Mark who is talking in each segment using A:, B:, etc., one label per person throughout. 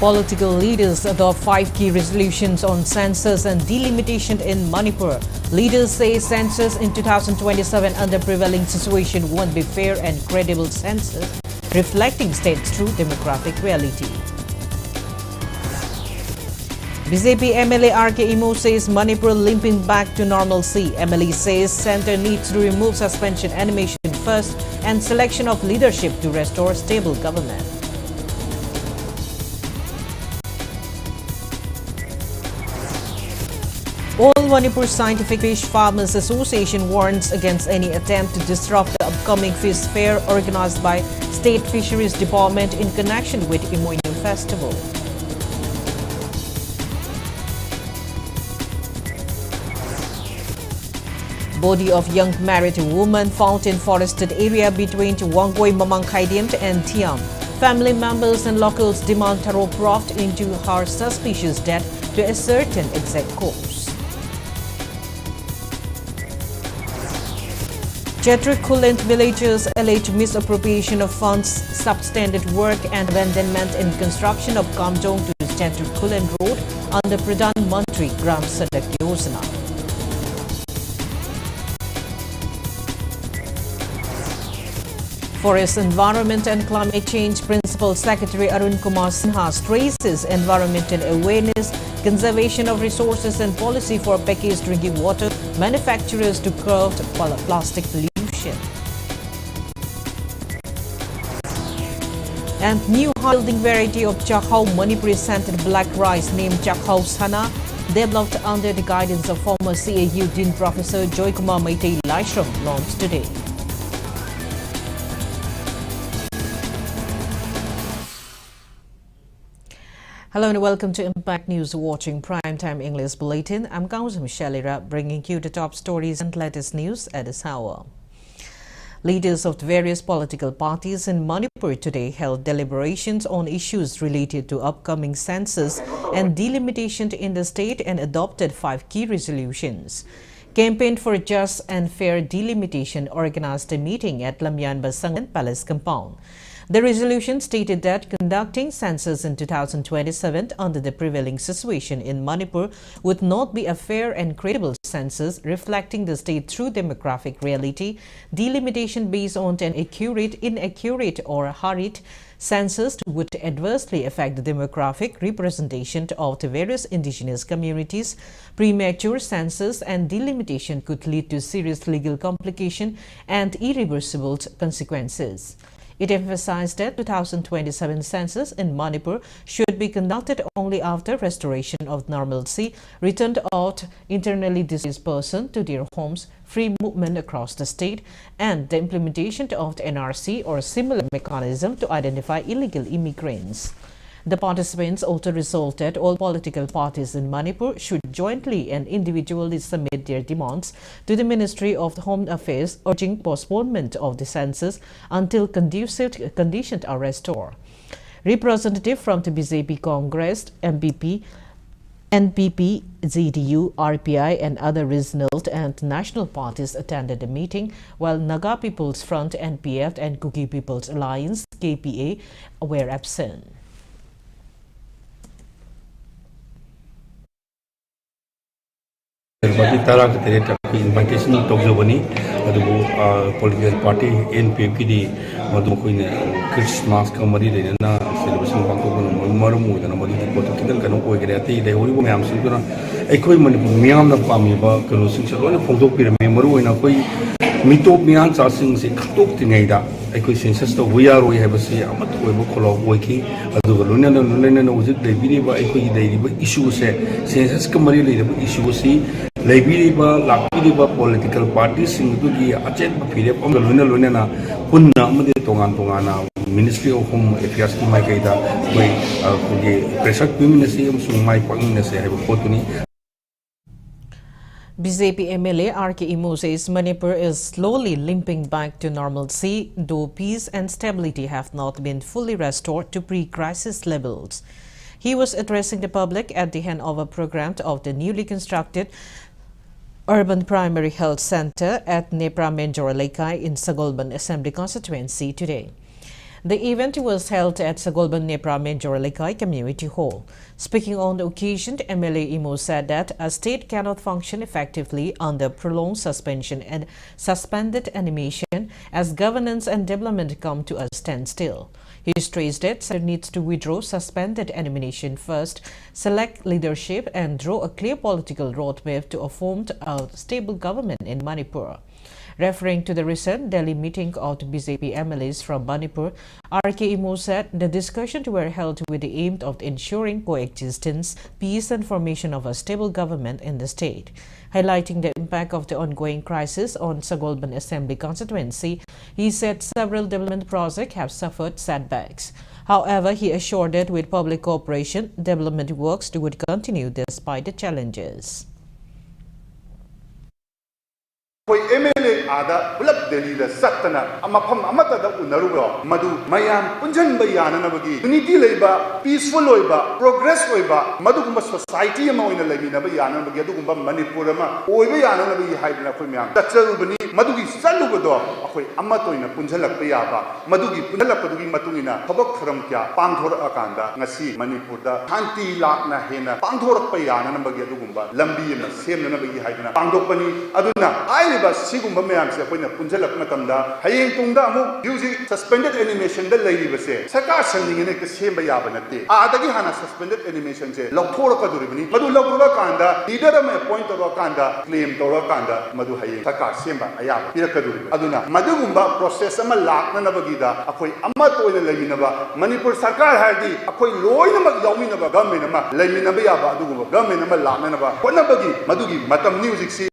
A: Political leaders adopt 5 key resolutions on census and delimitation in Manipur. Leaders say census in 2027 under prevailing situation won't be fair and credible census, reflecting state's true demographic reality. BJP MLA RK Imo says Manipur limping back to normalcy. MLA says centre needs to remove suspension animation first and selection of leadership to restore stable government. All Manipur Scientific Fish Farmers Association warns against any attempt to disrupt the upcoming fish fair organized by State Fisheries Department in connection with Imoinu Festival. Body of young married woman found in forested area between Wangoi Mamangkhaidient and Thiam. Family members and locals demand thorough probed into her suspicious death to ascertain exact cause. Chetrikulent villagers allege misappropriation of funds, substandard work and abandonment in construction of Kamjong to Chetrikulent Road under Pradhan Mantri Gram Sadak Yojana. Forest, Environment and Climate Change Principal Secretary Arun Kumar Sinha stresses environmental awareness, conservation of resources and policy for packaged drinking water manufacturers to curb plastic pollution. And new high-yielding variety of Chakhau Manipuri scented black rice named Chakhau Sana, developed under the guidance of former CAU Dean Professor Joykumar Maitei Laishram, launched today. Hello and welcome to Impact News, watching Primetime English Bulletin. I'm KANGUJAM SHELLYRA, bringing you the top stories and latest news at this hour. Leaders of the various political parties in Manipur today held deliberations on issues related to upcoming census and delimitation in the state and adopted 5 key resolutions. Campaign for Just and Fair Delimitation organized a meeting at Lamyan Basangan Palace compound. The resolution stated that conducting census in 2027 under the prevailing situation in Manipur would not be a fair and credible census reflecting the state's true demographic reality. Delimitation based on an accurate, inaccurate or hurried census would adversely affect the demographic representation of the various indigenous communities. Premature census and delimitation could lead to serious legal complications and irreversible consequences. It emphasized that 2027 census in Manipur should be conducted only after restoration of normalcy, returned out internally displaced persons to their homes, free movement across the state, and the implementation of the NRC or similar mechanism to identify illegal immigrants. The participants also resolved that all political parties in Manipur should jointly and individually submit their demands to the Ministry of Home Affairs, urging postponement of the census until conducive conditions are restored. Representatives from the BJP Congress, MPP, NPP, ZDU, RPI and other regional and national parties attended the meeting, while Naga People's Front, NPF, and Kuki People's Alliance, KPA, were absent.
B: Invitation political party NPP Christmas comedy celebration Maramu and a political can operate the Uribo Mam Suguna, equipment Miam the Pamiba, Kalusin, Fondo Pyramid, and a way Mito Mian Sassing, Katok Tineda, Census of we have a say, Amatwebo Wiki, Aduluna, and was it the video issue Census Committee issue. Labiriba, Lapiriba political parties in the Achet period on the Luna Punna Tongan Ministry of Home Affairs to my Gaita, where pressure museum, so my partners have a photo.
A: BJP MLA RK Imo says Manipur is slowly limping back to normalcy, though peace and stability have not been fully restored to pre-crisis levels. He was addressing the public at the handover program of the newly constructed Urban Primary Health Center at Nepra Menjor Lekai in Sagolban Assembly Constituency today. The event was held at Sagolban Nepra Menjoralikai Community Hall. Speaking on the occasion, MLA Imo said that a state cannot function effectively under prolonged suspension and suspended animation as governance and development come to a standstill. He stressed that it needs to withdraw suspended animation first, select leadership and draw a clear political roadmap to form a stable government in Manipur. Referring to the recent Delhi meeting of BJP MLAs from Manipur, RK Imo said the discussions were held with the aim of ensuring coexistence, peace and formation of a stable government in the state. Highlighting the impact of the ongoing crisis on Sagolban Assembly constituency, he said several development projects have suffered setbacks. However, he assured that with public cooperation, development works would continue despite the challenges.
C: MLA ada bulap Delhi da satana amapam amata da unaruba madu mayam punjan bayana na bagi unity leiba peaceful oiba progress oiba madu kumba society ama oina leina bayana bagi adu kumba Manipur ama oiba yana na bagi haidna khoi myam tachal bani madu gi salu go do akhoi amato ina punjalak bayaba madu gi punjalak padu gi matungina thabak kharam kya pangthor akanda ngasi Manipur da shanti lakna hena pangthor bayana na bagi adu kumba lambi na semna na bagi haidna pangdok pani aduna Sigumba Mayamsi, Punjala Matamda, Haying Tunda, using suspended animation, the lady was say, Saka sending in a same Bayabanate. Adagihana suspended animation, Lokora Kaduribini, Madu Lokura Kanda, leader of a point of Wakanda, claim Torakanda, Madu Haying, Saka, Simba, Ayaba, Pirakaduri, Aduna, Madugumba, process Ama Lakna Navagida, Akoi Amato in the Leminava, Manipur Sakar Hadi, Akoi Loinama Yaminava, Gaminama, Leminabaya, Duguma, Gaminama Laknava, Ponabagi, Madugi, Matam Music.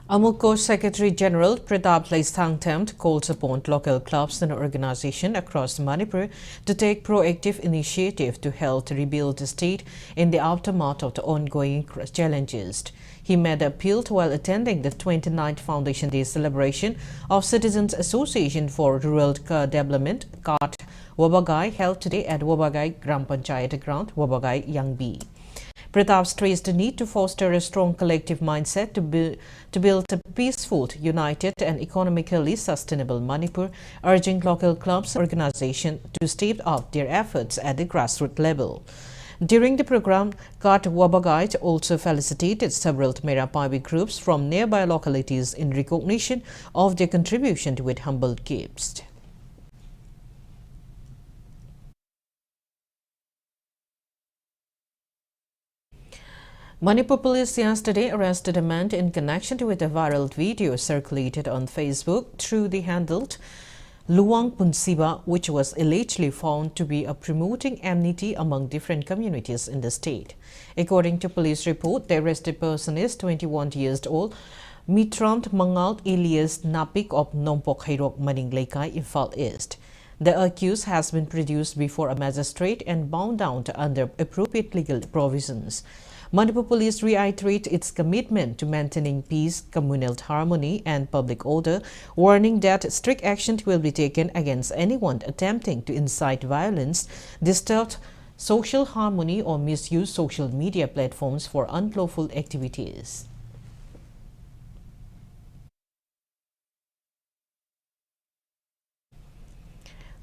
A: Amulko Secretary General Pratap Laisthangtemt calls upon local clubs and organizations across Manipur to take proactive initiative to help rebuild the state in the aftermath of the ongoing challenges. He made the appeal while attending the 29th Foundation Day celebration of Citizens Association for Rural Development, CART, Wabagai, held today at Wabagai Gram Panchayat ground, Wabagai, Yangbi. Pratap stressed the need to foster a strong collective mindset to build a peaceful, united and economically sustainable Manipur, urging local clubs and organizations to step up their efforts at the grassroots level. During the program, Kat Wabagai also felicitated several Merapavi groups from nearby localities in recognition of their contribution to with humble gifts. Manipur police yesterday arrested a man in connection with a viral video circulated on Facebook through the handle Luang Punsiba, which was allegedly found to be promoting enmity among different communities in the state. According to police report, the arrested person is 21 years old, Mitrant Mangal Elias Napik of Nompok Hairok Maninglekai, Imphal East. The accused has been produced before a magistrate and bound down under appropriate legal provisions. Manipur Police reiterate its commitment to maintaining peace, communal harmony and public order, warning that strict action will be taken against anyone attempting to incite violence, disturb social harmony or misuse social media platforms for unlawful activities.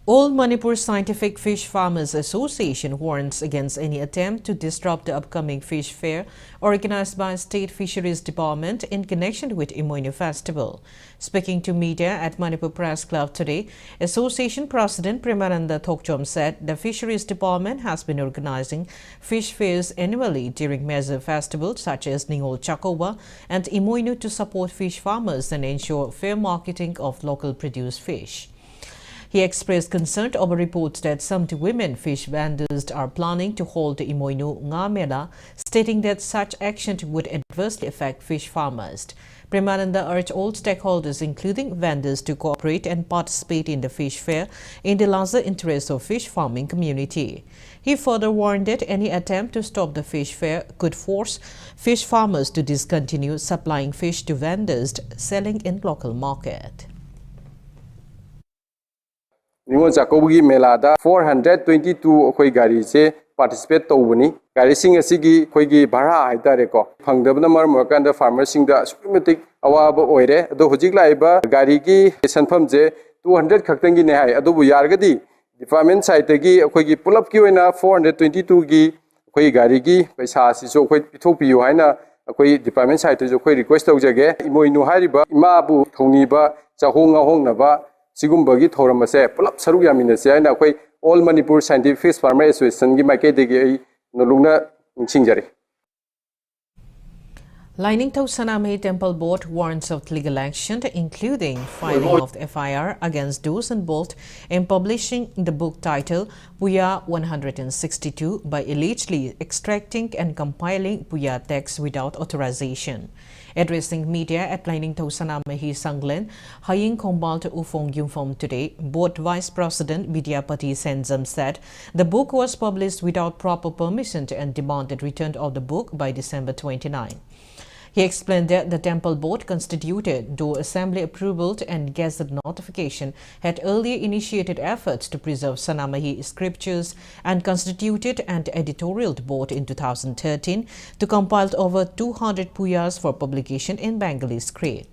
A: All Manipur Scientific Fish Farmers Association warns against any attempt to disrupt the upcoming fish fair organized by State Fisheries Department in connection with Imoinu Festival. Speaking to media at Manipur Press Club today, Association President Premananda Thokchom said the Fisheries Department has been organizing fish fairs annually during major festivals such as Ningol Chakoba and Imoinu to support fish farmers and ensure fair marketing of local produced fish. He expressed concern over reports that some women fish vendors are planning to hold the Imoinu Nga Mela, stating that such action would adversely affect fish farmers. Premananda urged all stakeholders, including vendors, to cooperate and participate in the fish fair in the larger interest of fish farming community. He further warned that any attempt to stop the fish fair could force fish farmers to discontinue supplying fish to vendors selling in local market.
D: Ningol Chakobugi Melada 422 अखोई गाड़ी से participate तौबनी गाड़ी सिंग असिगी खोईगी भाड़ा हाइतारे को फंगदबना मर मरकांदा farmer सिंग दा सुप्रीमेटिक अवाब ओइरे दो हुजिक लाइबा गाड़ी की सनफम जे 200 khaktangi ne hai adubu yargadi department side tagi akhoi pull-up ki oina 422 gi akhoi gari gi paisa si so akhoi pithopiyu haina akhoi department side to akhoi request tawjage imoinu hariba ima bu thongniba chahong ahong naba sigumba gi thoramase pull-up saruk yamina se haina akhoi All Manipur Scientific Fish Farmer Association gi maike degi ai nolungna ningsingjari.
A: Lining to Saname Temple Board warns of legal action, including filing of the FIR against those involved in publishing the book titled Puya 162 by allegedly extracting and compiling Puya texts without authorization. Addressing media at Lining to Saname Sanglen, Haying Kombal to Ufong Yumfom today, Board Vice President Vidyapati Senzam said the book was published without proper permission and demanded return of the book by December 29. He explained that the temple board constituted, though assembly approval and gazette notification had earlier initiated efforts to preserve Sanamahi scriptures and constituted an editorial board in 2013 to compile over 200 puyas for publication in Bengali script.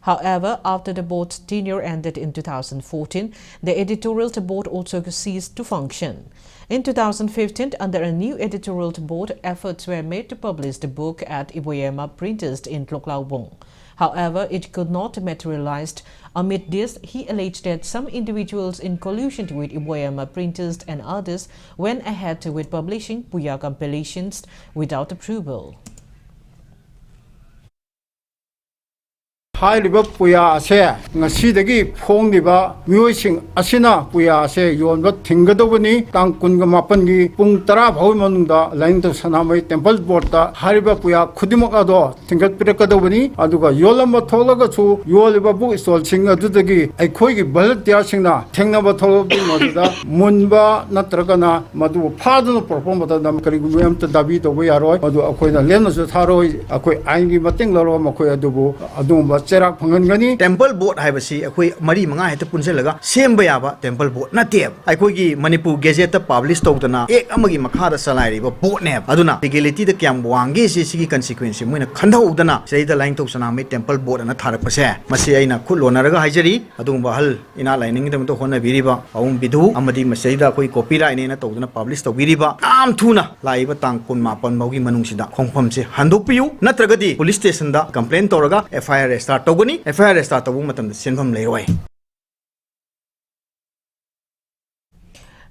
A: However, after the board's tenure ended in 2014, the editorial board also ceased to function. In 2015, under a new editorial board, efforts were made to publish the book at Iboyama Printers in Tloklaubong. However, it could not materialize. Amid this, he alleged that some individuals in collusion with Iboyama Printers and others went ahead with publishing Puya compilations without approval.
E: Hairiba Puya ase ngasidagi phongliba myoising asina Puya ase yonba thingadobani tang kunga mapan gi pung 10 bhawi manungda Lining to Sanamai Temple Board ta hariba Puya khudimaka do thingat pirakadobani aduga yolamba tholaga chu yoliba bu stall sing adudagi aikhoi gi baltia singna thengnaba tholobi moduda munba natragana madu phaduna perform da nam kari gumyam ta dabi do yaroi adu akhoina lena su tharoi akhoi aingi mateng laro makhoi adubu adumba
F: Temple Board haibasi akoi mari manga heta punjelaga semba yaba Temple Board nateb akoi gi Manipur Gazette publish tawdana ek amagi makha da salai ba board ne aduna legality da kyam wange se sigi consequence moina khandhaudana seida line to Saname Temple Board na tharak pase masi aina khulona raga haijari adumba hal ina lining dam to hona biriba aum bidu amadi maseida akoi copyright ne na tawdana publish tawbiriba am thuna laiba tang kun mapan baugi manungsida khongpham se handopiyu natragadi police station da complaint toraga FIR start togani FIR start tawung matam senpham leiroi.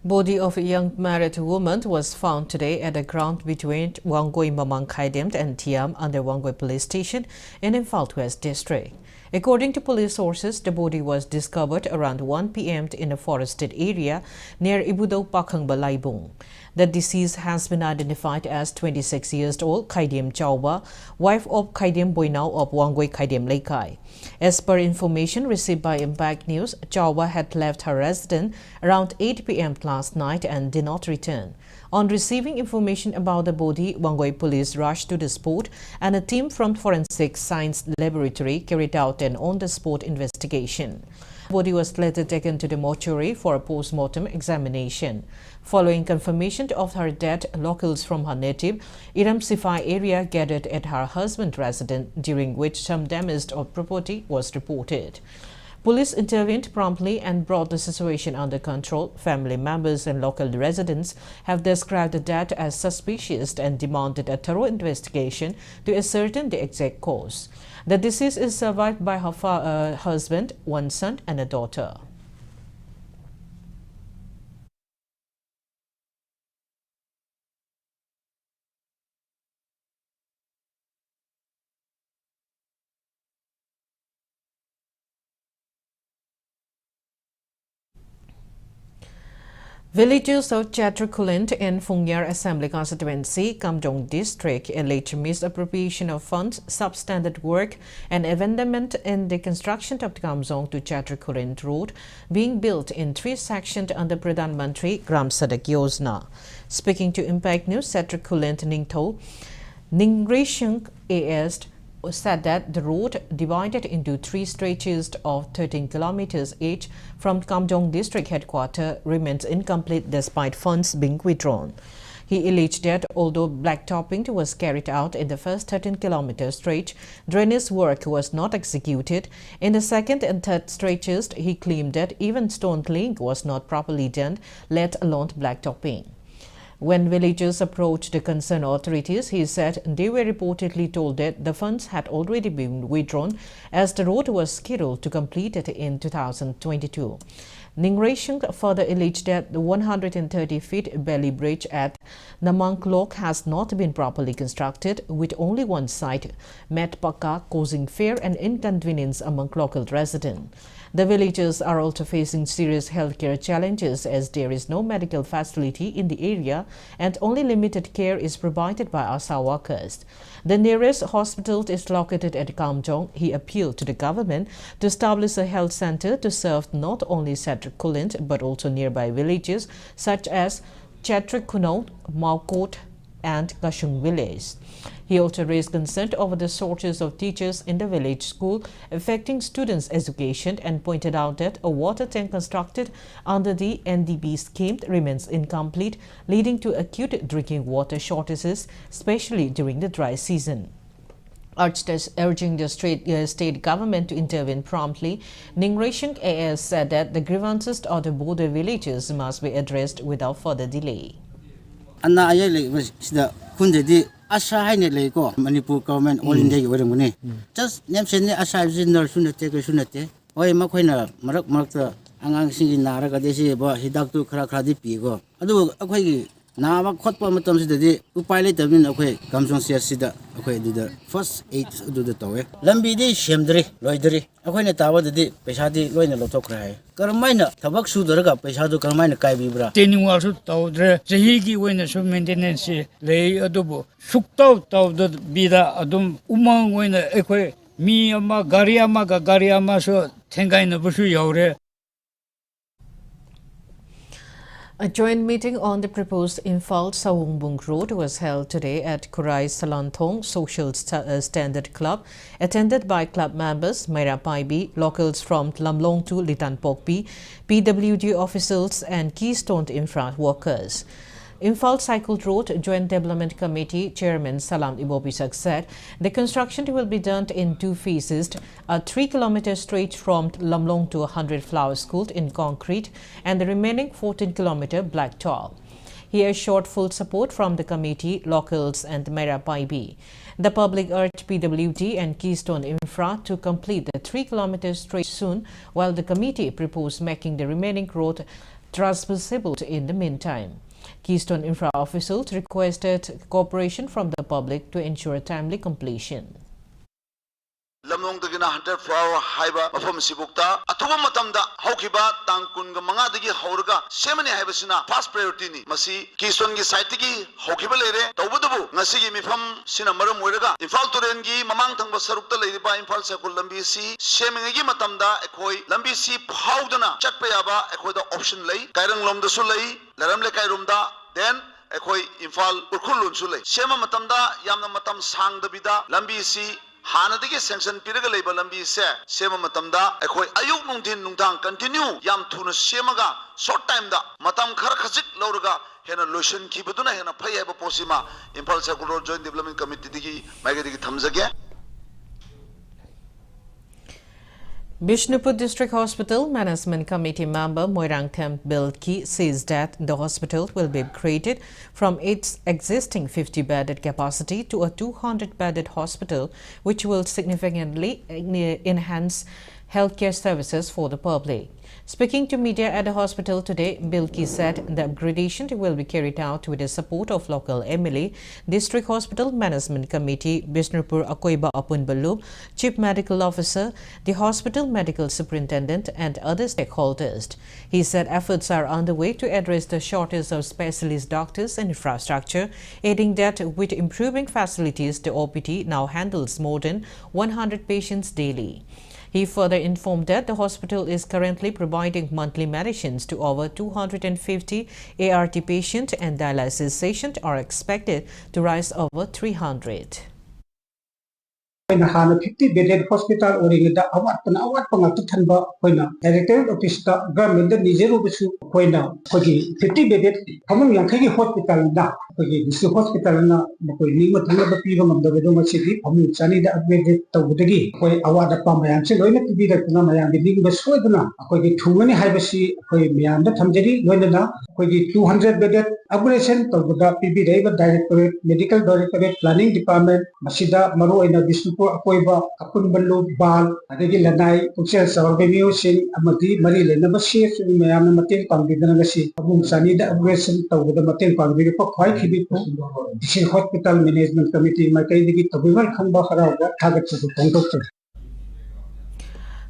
A: Body of a young married woman was found today at the ground between Wangoi Mamang Khaidem and Tiam under Wangoi Police Station in Imphal West District. According to police sources, the body was discovered around 1 p.m. in a forested area near Ibudo Pakhang Balaibung. The deceased has been identified as 26 years old Khaidem Chauba, wife of Khaidem Boinau of Wangoi Khaidem Laikai. As per information received by Impact News, Chauba had left her residence around 8 p.m. last night and did not return. On receiving information about the body, Wangoi police rushed to the spot and a team from Forensic Science Laboratory carried out an on-the-spot investigation. The body was later taken to the mortuary for a post-mortem examination. Following confirmation of her death, locals from her native Iram Sifai area gathered at her husband's residence, during which some damage of property was reported. Police intervened promptly and brought the situation under control. Family members and local residents have described the death as suspicious and demanded a thorough investigation to ascertain the exact cause. The deceased is survived by her husband, one son and a daughter. Villagers of Chatrakulint in Fungyar Assembly Constituency, Kamjong District, alleged misappropriation of funds, substandard work, and abandonment in the construction of the Kamjong to Chatrakulint Road being built in 3 sections under Pradhan Mantri Gram Sadak Yojana. Speaking to Impact News, Chatrakulint Ningtho Ningrishang AS said that the road, divided into 3 stretches of 13 kilometers each from Kamjong District Headquarters, remains incomplete despite funds being withdrawn. He alleged that although blacktopping was carried out in the first 13-kilometer stretch, drainage work was not executed. In the second and third stretches, he claimed that even stone laying was not properly done, let alone blacktopping. When villagers approached the concerned authorities, he said they were reportedly told that the funds had already been withdrawn as the road was scheduled to complete it in 2022. Ningreshing further alleged that the 130-feet belly bridge at Namanklok has not been properly constructed, with only one side, Met Paka, causing fear and inconvenience among local residents. The villagers are also facing serious healthcare challenges as there is no medical facility in the area and only limited care is provided by ASA workers. The nearest hospital is located at KANGUJAM. He appealed to the government to establish a health center to serve not only Satrakulint but also nearby villages such as Chatrakunot, Maukot, and Kashung village. He also raised concern over the shortage of teachers in the village school, affecting students' education, and pointed out that a water tank constructed under the NDB scheme remains incomplete, leading to acute drinking water shortages, especially during the dry season. Urging the state government to intervene promptly, Ningreshing AS said that the grievances of the border villages must be addressed without further delay.
G: Anna ayay was the Kundedi Asha Hainele go Manipur government all in the Yoremuni. Just name send the Asha Zinner Sunate Sunate, or Makwena, Marak Mark, Angang singing Naraga Desi, but he ducked to Krakadi Pigo. I do a quay now hot pomatums the day who pilot them in a way comes on Sida, okay, did the first 8 do the tower. Lambi de Shemdri, Loidery, a when a tower the day, Peshadi, Loina Lotokrai. Carmina, Tabak Sudarga, Peshado Carmina Kaibra.
H: Tenu also told the Higi when the maintenance lay adobo. Sukto of the Bida Adum Umang when the Eque, me ama Gariama so Tenga the Bushu Yore.
A: A joint meeting on the proposed Imphal Sawungbung Road was held today at Kurai Salanthong Social Standard Club, attended by club members, Maira Paibi, locals from Lamlong to Litanpokpi, PWD officials and Keystone Infra workers. Imphal Cycle Road Joint Development Committee Chairman Salam Ibobisak said the construction will be done in 2 phases, a 3-kilometer stretch from Lamlong to 100 Flower School in concrete and the remaining 14-kilometer blacktop. He assured full support from the committee, locals and Mera Paibi. The public urged PWD and Keystone Infra to complete the 3-kilometer stretch soon, while the committee proposed making the remaining road transmissible in the meantime. Keystone Infra officials requested cooperation from the public to ensure timely completion.
I: Lamlong dagina 100 flower haiba mafam sibukta athuba matamda haukiba tangkun ga manga dagi haurga semani haibasina first priority ni masi Keystone gi site gi haukiba lere tawbudubu ngasi gi mifam sina maram oiraga Imphal turen gi mamang thangba sarukta leiriba Imphal Circle lambi si seming gi matamda ekhoi lambi si phaudana chatpa yaba ekhoi da option lei kairang lom da su lei laram le kairum da then ekhoi Imphal urkhul lun su lei sema matamda yamna matam sang da bida lambi si Hanadigi sanction piraga labor lambi se sema matamda ekhoi ayuk nungthin nungtang continue yam thuna semaga short time da matam khar khajik lauraga hena lotion khibaduna hena phai haiba posima Imphal Circle Road Joint Development Committee digi maigadi thamjage.
A: Bishnupur District Hospital Management Committee member Moirangthem Bilki says that the hospital will be upgraded from its existing 50-bedded capacity to a 200-bedded hospital, which will significantly enhance healthcare services for the public. Speaking to media at the hospital today, Bilki said the upgradation will be carried out with the support of local MLA, District Hospital Management Committee, Bishnupur Akoiba Apunbalu, Chief Medical Officer, the Hospital Medical Superintendent and other stakeholders. He said efforts are underway to address the shortage of specialist doctors and infrastructure, adding that with improving facilities, the OPT now handles more than 100 patients daily. He further informed that the hospital is currently providing monthly medicines to over 250 ART patients and dialysis patients are expected to rise over 300.
J: Koina hana 50 bedded hospital oringida awat panga thanba koina director office ta government da nijeru bisu koina kogi 50 bedded hamung yankhai hospital da kogi bisu hospital na koi ni ma thangna ba piba ngam da bedo ma chidi hamung chani da upgrade tawdagi koi awat pa mayam se loina tibi da na mayam gi ling ba soiduna kogi thungani haibasi koi mayam da thamjari loina na kogi 200 bedded upgradation tawda pibi dai ba directorate medical directorate planning department masida maru ina bisu akoiba akun ballu bal adagi lanai puksel sawbe miusing amati mari lenaba shef mayam matin pangidana gasi amung sani da upgradation tawda matin pangbi ko khoi khibi district hospital management committee makai digi tabiwal khamba kharaga thagat su tongtok.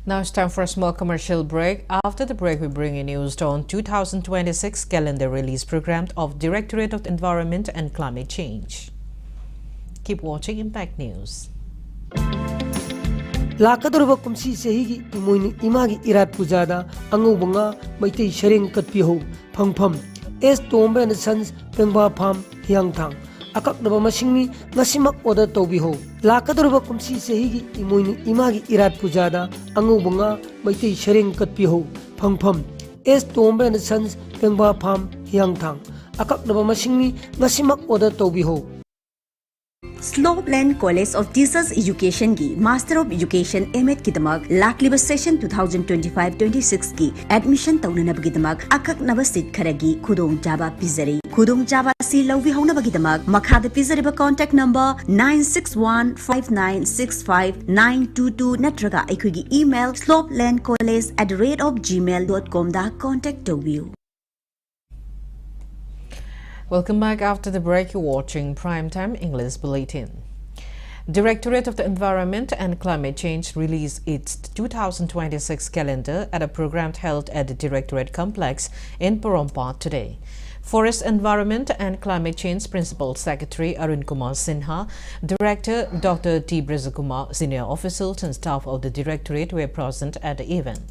A: Now it's time for a small commercial break. After the break, we bring you news on 2026 calendar release program of Directorate of Environment and Climate Change. Keep watching Impact News.
K: Lakadurba kumsi sehigi imagi irat pujada angubanga maitei sharing katpiho phangpham es tombe and sons pengba pham hyangthang akaknaba masingni ngasimak order tobiho lakadurba kumsi sehigi imagi irat pujada angubanga maitei sharing katpiho phangpham es tombe and sons pengba pham hyangthang akaknaba masingni ngasimak order tobiho.
L: Slopeland College of Teachers Education की Master of Education M.Ed की दमाग लाकलिबा session 2025-26 की admission तौननब की दमाग अकक नब seat खरगी खुदोंग जाबा पिजरी खुदोंग जाबा सी लौवी होनब की दमाग मखाद पिजरीबा कांटेक्ट नंबर 9615965922 नत्रगा अखुगी ईमेल slopelandcollege@gmail.com दा contact तौबियो.
A: Welcome back. After the break, you're watching Primetime English Bulletin. Directorate of the Environment and Climate Change released its 2026 calendar at a program held at the Directorate Complex in Porompa today. Forest Environment and Climate Change Principal Secretary Arun Kumar Sinha, Director Dr. T. Brizakumar, senior officials and staff of the Directorate were present at the event.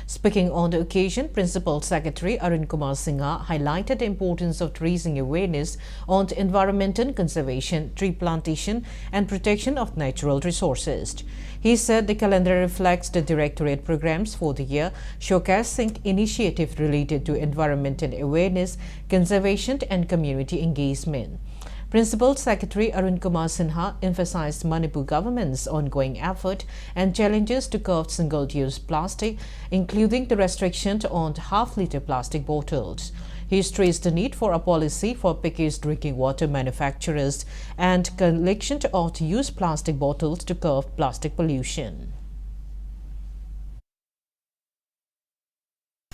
A: Speaking on the occasion, Principal Secretary Arun Kumar Sinha highlighted the importance of raising awareness on environmental conservation, tree plantation and protection of natural resources. He said the calendar reflects the Directorate programs for the year, showcasing initiatives related to environmental awareness, conservation and community engagement. Principal Secretary Arun Kumar Sinha emphasized Manipur government's ongoing effort and challenges to curb single-use plastic, including the restriction on half-liter plastic bottles. He stressed the need for a policy for packaged drinking water manufacturers and collection of used plastic bottles to curb plastic pollution.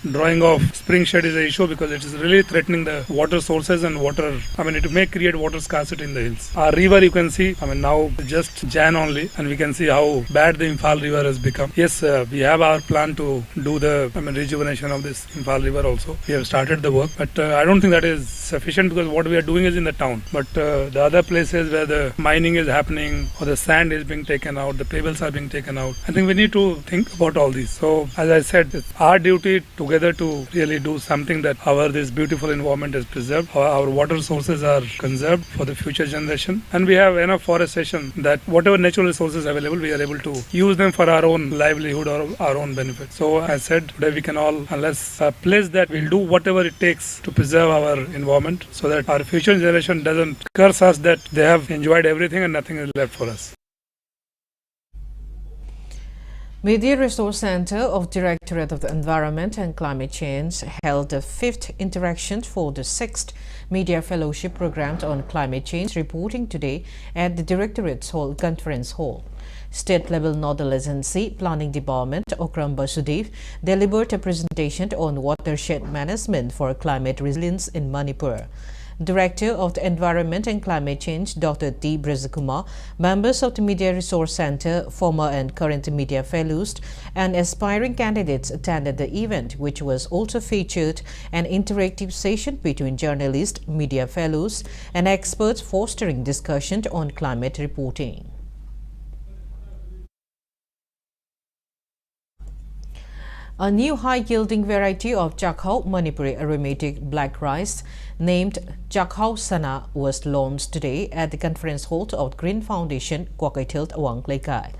M: Drawing of spring shed is an issue because it is really threatening the water sources and water. It may create water scarcity in the hills. Our river, you can see, now just Jan only, and we can see how bad the Imphal river has become. Yes, we have our plan to do the rejuvenation of this Imphal river also. We have started the work, but I don't think that is sufficient because what we are doing is in the town. But the other places where the mining is happening or the sand is being taken out, the pebbles are being taken out, I think we need to think about all these. So, as I said, it's our duty together to really do something that this beautiful environment is preserved, our water sources are conserved for the future generation, and we have enough forestation that whatever natural resources available, we are able to use them for our own livelihood or our own benefit. So, as I said, today we can all, let's pledge that we'll do whatever it takes to preserve our environment so that our future generation doesn't curse us that they have enjoyed everything and nothing is left for us.
A: Media Resource Center of Directorate of the Environment and Climate Change held the 5th interaction for the 6th Media Fellowship Program on Climate Change reporting today at the Directorate's Conference Hall. State-level Nodal Agency Planning Department Okram Basudev delivered a presentation on watershed management for climate resilience in Manipur. Director of the Environment and Climate Change, Dr. T. Brizakumar, members of the Media Resource Center, former and current media fellows, and aspiring candidates attended the event, which was also featured an interactive session between journalists, media fellows, and experts fostering discussion on climate reporting. A new high-yielding variety of Chakhao Manipuri aromatic black rice named Chakhao Sana was launched today at the conference hall of Green Foundation, Kwakaitil, Awang Laikai.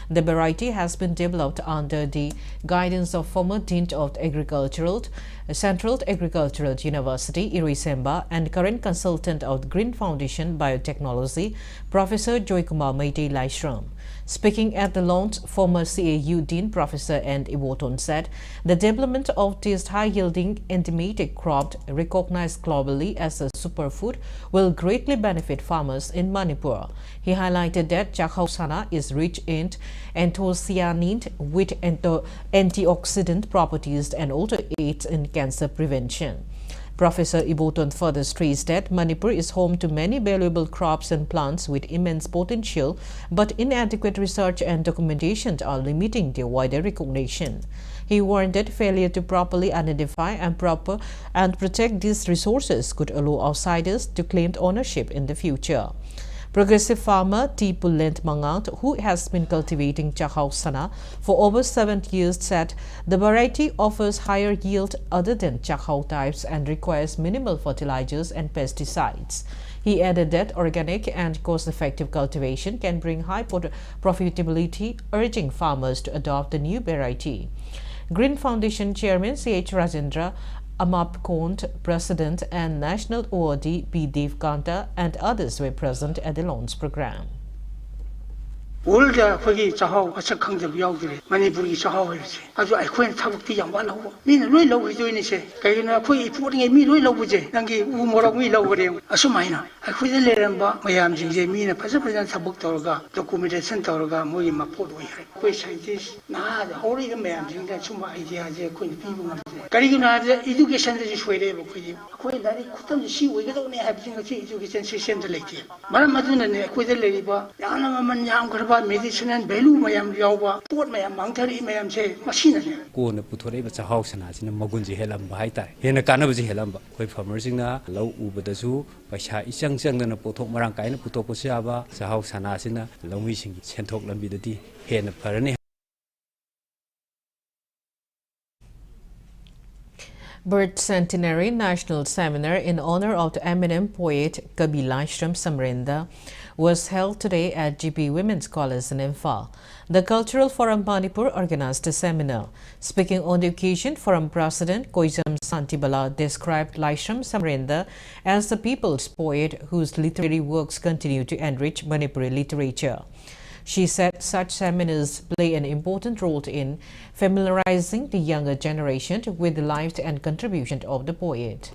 A: The variety has been developed under the guidance of former Dean of Central Agricultural University, Irisemba, and current consultant of Green Foundation Biotechnology, Professor Joykumar Meitei Laishram. Speaking at the launch, former CAU Dean Professor and Bulletin said the development of this high-yielding endemic crop recognized globally as a superfood will greatly benefit farmers in Manipur. He highlighted that Chakhao Sana is rich in anthocyanins with antioxidant properties and also aids in cancer prevention. Professor Bulletin further stressed that Manipur is home to many valuable crops and plants with immense potential, but inadequate research and documentation are limiting their wider recognition. He warned that failure to properly identify and protect these resources could allow outsiders to claim ownership in the future. Progressive farmer T. Pulent Mangat, who has been cultivating Chakhao Sana for over 7 years, said the variety offers higher yield other than Chakhao types and requires minimal fertilizers and pesticides. He added that organic and cost-effective cultivation can bring high profitability, urging farmers to adopt the new variety. Green Foundation Chairman C.H. Rajendra Amap Kont, President, and National ORD P. Dev Kanta and others were present at the launch program.
N: Ulda Fagi Saho, a second of Yogri, Manipuri Saho, as I quit Tabaki and one over. Mean a real low doing it, Kayana Kui putting a me real over, Nangi, Umor me lower him, Asumina. I quit the Leramba, my arms in Jamina, President Tabuktorga, documented Centorga, Moima Portway. Which scientists, nah, the holy man, that some idea they couldn't people. Cariguna, the education is way able with you. Quite that it couldn't see we could only have education system to late. Maramaduna, quit the lady, Yanaman Yam medicine and value mayam yawa port mayam mangthari mayam se machine ne ko na puthore ba chahau sana sin magunji helam ba haita hena kanabaji helam ba koi farmer singna lau ubadasu paisa isang chang na pothok marang kai na putok posia ba chahau sana sina longwi sing senthok lambi dati hena farani.
A: Birth Centenary National Seminar in honor of the eminent poet Kabi Laishram Samrenda was held today at GP Women's College in Imphal. The Cultural Forum Manipur organized the seminar. Speaking on the occasion, Forum President KANGUJAM Santibala described Laishram Samrenda as the people's poet whose literary works continue to enrich Manipuri literature. She said such seminars play an important role in familiarizing the younger generation with the life and contribution of the poet.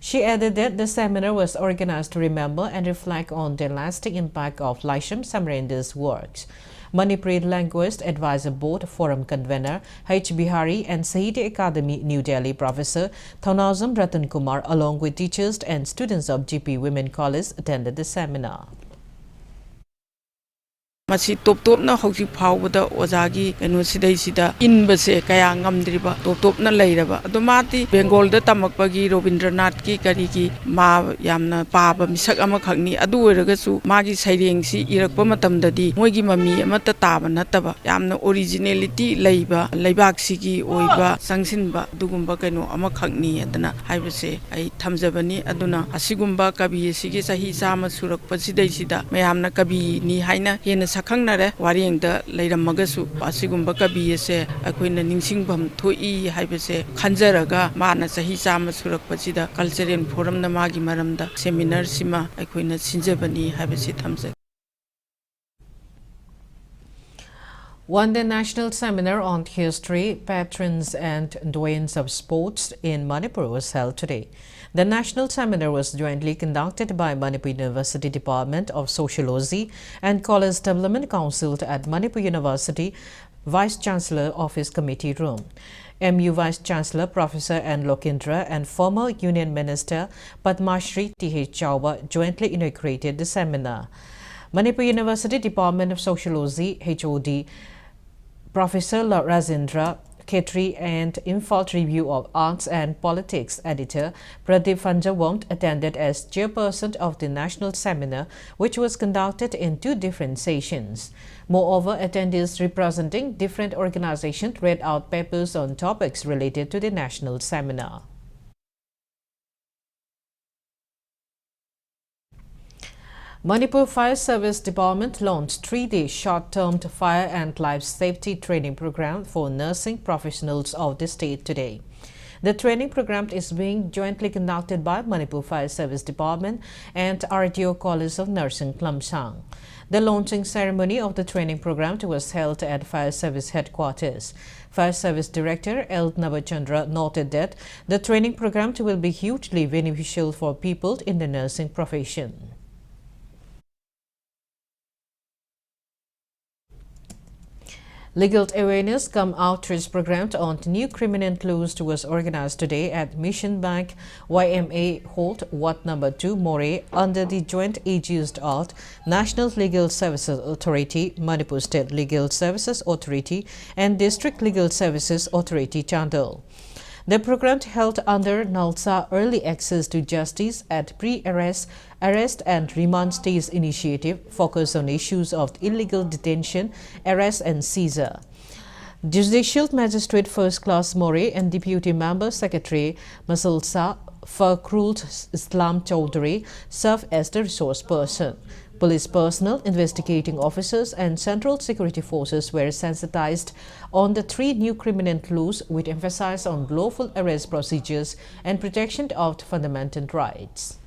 A: She added that the seminar was organized to remember and reflect on the lasting impact of Laishram Samrenda's works. Manipuri Linguist Advisor Board Forum Convener H. Bihari and Sahitya Academy New Delhi Professor Thaunazam Ratan Kumar along with teachers and students of GP Women College attended the seminar.
O: Masi top na hausi phawda ojagi enu sidai sida inbase kaya ngamdriba top na leiraba adumati Bengal da tamakpagi Rabindranath ki kari ki ma yamna paba misak ama khangni adu oiragasu magi saireng si irakpa matamdadi moigi mami amata taba nataba yamna originality leiba leibak sigi oiba sangsinba dugumba kaino ama khangni adana haibase ai thamjabani aduna asigumba kabi sigi sahi sama surakpa sidai sida mayamna kabi ni haina hena Kangnare Waring the Laidamagasu, Asigumba Kabi se, a queen and Ningsingbam, Toi, Hypese, Kanzaraga, Mana Sahisama Surak Pachida, Cultural Forum Namagi Maramda, Seminar Sima, a queen at Sinjabani, Hypese Tamse.
A: One-day national seminar on history, patrons and doyens of sports in Manipur was held today. The national seminar was jointly conducted by Manipur University Department of Sociology and College Development Council at Manipur University Vice-Chancellor Office Committee Room. MU Vice-Chancellor Professor N. Lokindra and former Union Minister Padmashri T.H. Chauba jointly inaugurated the seminar. Manipur University Department of Sociology HOD Professor Rajendra Khetri and Imphal Review of Arts and Politics editor Pradeep Fanjawant attended as chairperson of the national seminar, which was conducted in 2 different sessions. Moreover, attendees representing different organizations read out papers on topics related to the national seminar. Manipur Fire Service Department launched 3-day short-term fire and life safety training program for nursing professionals of the state today. The training program is being jointly conducted by Manipur Fire Service Department and RTO College of Nursing, Klamsang. The launching ceremony of the training program was held at Fire Service Headquarters. Fire Service Director L. Nabachandra noted that the training program will be hugely beneficial for people in the nursing profession. Legal awareness cum outreach program on new criminal laws was organized today at Mission Bank YMA Holt, Ward Number 2, More, under the joint aegis of National Legal Services Authority, Manipur State Legal Services Authority, and District Legal Services Authority, Chandel. The program held under NALSA Early Access to Justice at Pre-Arrest, Arrest and Remand Stage Initiative focused on issues of illegal detention, arrest and seizure. Judicial Magistrate First Class More and Deputy Member Secretary Masalsa Fakrul Islam Chowdhury serve as the resource person. Police personnel, investigating officers and Central Security Forces were sensitized on the 3 new criminal laws with emphasis on lawful arrest procedures and protection of fundamental rights.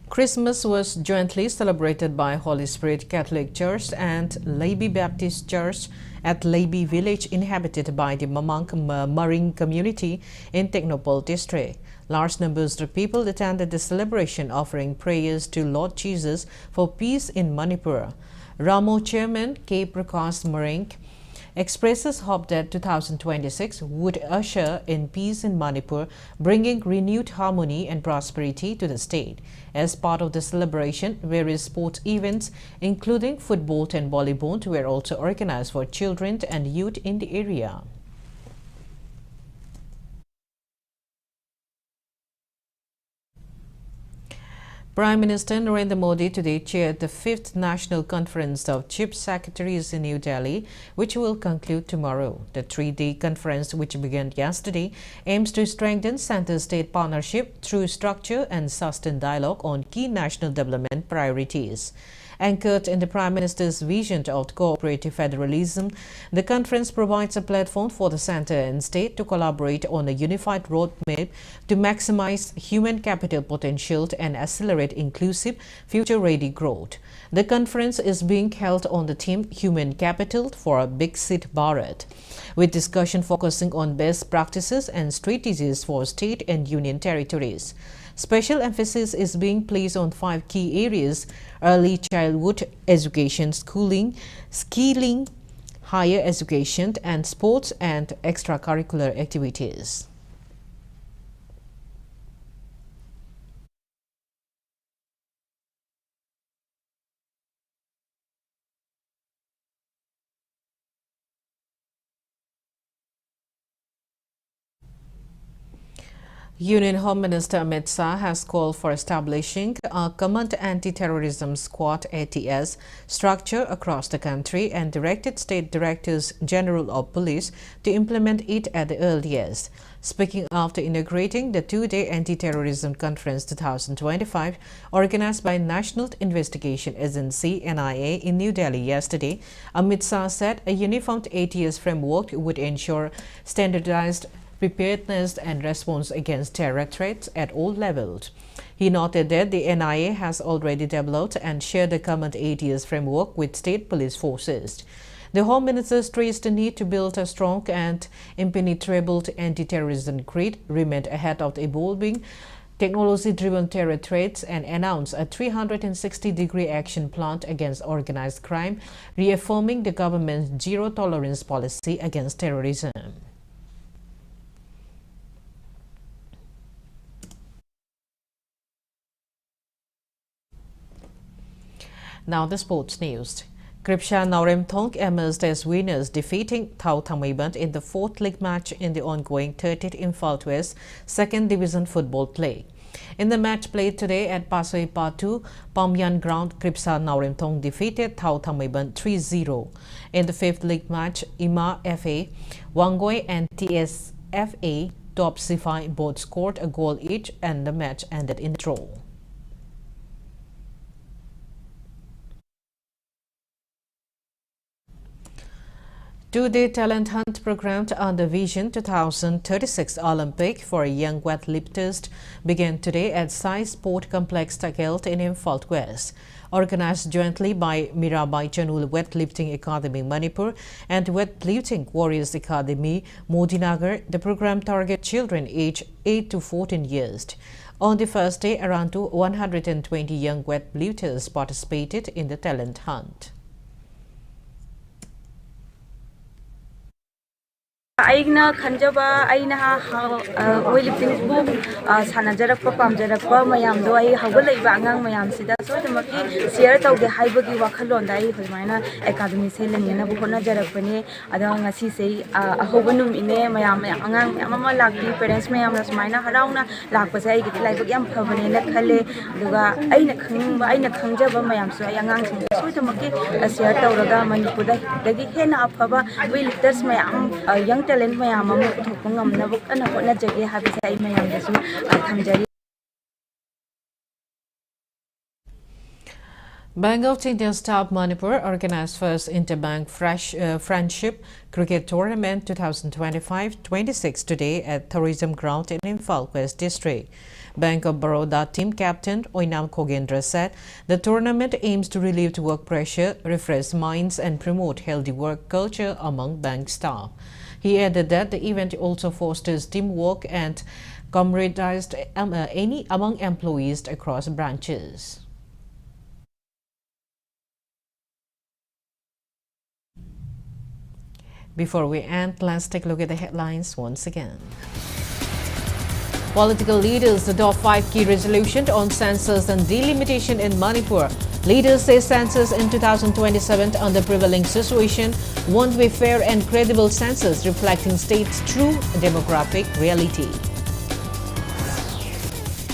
A: Christmas was jointly celebrated by Holy Spirit Catholic Church and Leiby Baptist Church at Leiby village inhabited by the Mamang Maring community in Technopole district. Large numbers of people attended the celebration, offering prayers to Lord Jesus for peace in Manipur. Ramo Chairman K. Prakash Maring expresses hope that 2026 would usher in peace in Manipur, bringing renewed harmony and prosperity to the state. As part of the celebration, various sports events, including football and volleyball, were also organized for children and youth in the area. Prime Minister Narendra Modi today chaired the 5th National Conference of Chief Secretaries in New Delhi, which will conclude tomorrow. The 3-day conference, which began yesterday, aims to strengthen center-state partnership through structure and sustained dialogue on key national development priorities. Anchored in the Prime Minister's vision of cooperative federalism, the conference provides a platform for the centre and state to collaborate on a unified roadmap to maximize human capital potential and accelerate inclusive, future-ready growth. The conference is being held on the theme Human Capital for a Viksit Bharat, with discussion focusing on best practices and strategies for state and union territories. Special emphasis is being placed on 5 key areas: early childhood education, schooling, skilling, higher education, and sports and extracurricular activities. Union Home Minister Amit Shah has called for establishing a common anti-terrorism squad ATS structure across the country and directed State Directors General of Police to implement it at the earliest. Speaking after inaugurating the 2-day Anti-Terrorism Conference 2025 organized by National Investigation Agency NIA in New Delhi yesterday, Amit Shah said a uniformed ATS framework would ensure standardized preparedness and response against terror threats at all levels. He noted that the NIA has already developed and shared a common ATS framework with state police forces. The Home Minister stressed the need to build a strong and impenetrable anti-terrorism grid, remain ahead of the evolving technology-driven terror threats, and announced a 360-degree action plan against organized crime, reaffirming the government's zero-tolerance policy against terrorism. Now the sports news. Kripsha Nauremthong emerged as winners, defeating Thao Thamaiban in the 4th league match in the ongoing 30th Imphal West 2nd Division football play. In the match played today at Pasoi Patu, Pamyan Ground, Kripsa Nauremthong defeated Thao Thamaiban 3-0. In the 5th league match, Ima FA, Wangoi and TSFA Top Sifai both scored a goal each and the match ended in draw. Two-day talent hunt programmed under Vision 2036 Olympic for young weightlifters began today at Sai Sport Complex Takelt in Imphal West. Organized jointly by Mirabai Chanul Weightlifting Academy Manipur and Weightlifting Warriors Academy Modinagar, the program targets children aged 8 to 14 years. On the first day, around 120 young weightlifters participated in the talent hunt.
P: Aina Kanjaba, Aina weightlifting book, Sanajarapa, Pamjarapa, Mayam, do I have a bangang, Mayam Sida, so the Maki, Sierra of the Hybagi Wakalon, Dai, Husmana, Academy Selling, and Abukona Jarapane, Adanga Sisi, a Hobanum in Mayam, Mama Laki, parents Mayam, Mina, Harana, Lakpasai, like Yam Pavane, Kale, Duga, Aina Kanjaba, Mayam, so Yangang, so the Maki, a Sierra Raga, Manipuda, the Hena Pava, weightlifters Mayam, young talent mayam amu thokpa ngamnabuk ana hotna jage habise ai mayam dasu thamjari.
A: Bank of Indian Staff Manipur organized first Interbank Friendship Cricket Tournament 2025-26 today at Tourism Ground in Imphal West District. Bank of Baroda team captain Oinam Kogendra said the tournament aims to relieve work pressure, refresh minds and promote healthy work culture among bank staff. He added that the event also fosters teamwork and camaraderie among employees across branches. Before we end, let's take a look at the headlines once again. Political leaders adopt 5 key resolutions on census and delimitation in Manipur. Leaders say census in 2027 under prevailing situation won't be fair and credible census reflecting state's true demographic reality.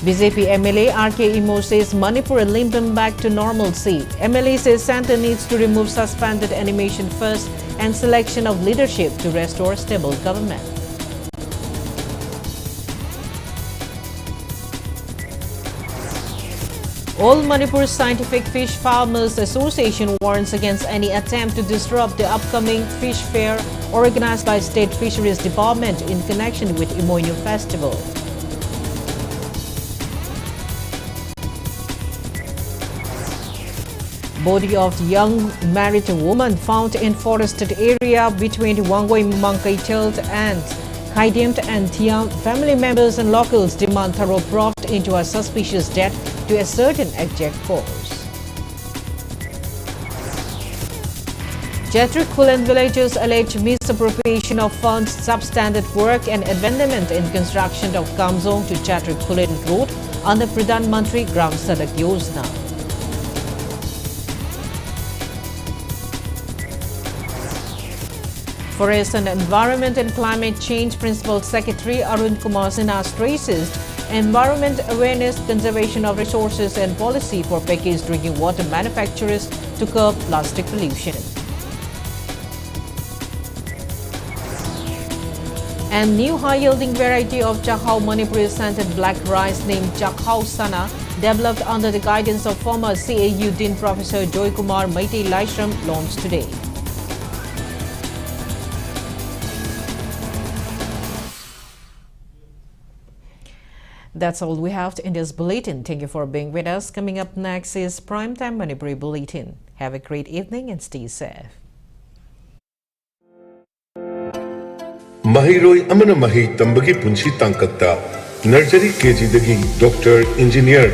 A: BJP MLA RK Imo says Manipur limping back to normalcy. MLA says Center needs to remove suspended animation first and selection of leadership to restore stable government. All Manipur Scientific Fish Farmers Association warns against any attempt to disrupt the upcoming fish fair organized by State Fisheries Department in connection with Imoinu Festival. Body of young married woman found in forested area between Wangoi Mangkaichelt and Kaidimt and Thiam. Family members and locals demand thorough probed into a suspicious death to a certain exact cause. Chatrik Kulen villagers allege misappropriation of funds, substandard work and abandonment in construction of Kamzong to Chatrik Kulen Road under Pradhan Mantri Gram Sadak Yojana. Forest and Environment and Climate Change Principal Secretary Arun Kumar Sinha stresses environment awareness, conservation of resources and policy for packaged drinking water manufacturers to curb plastic pollution. And new high-yielding variety of Chakhao Manipuri scented black rice named Chakhao Sana, developed under the guidance of former CAU Dean Professor Joy Kumar Maitei Laishram, launched today. That's all we have in this bulletin. Thank you for being with us. Coming up next is Primetime Manipuri Bulletin. Have a great evening and stay safe.
Q: Mahiroi amana mahi tambagi punshi tangkatta nursery KG dagi doctor engineer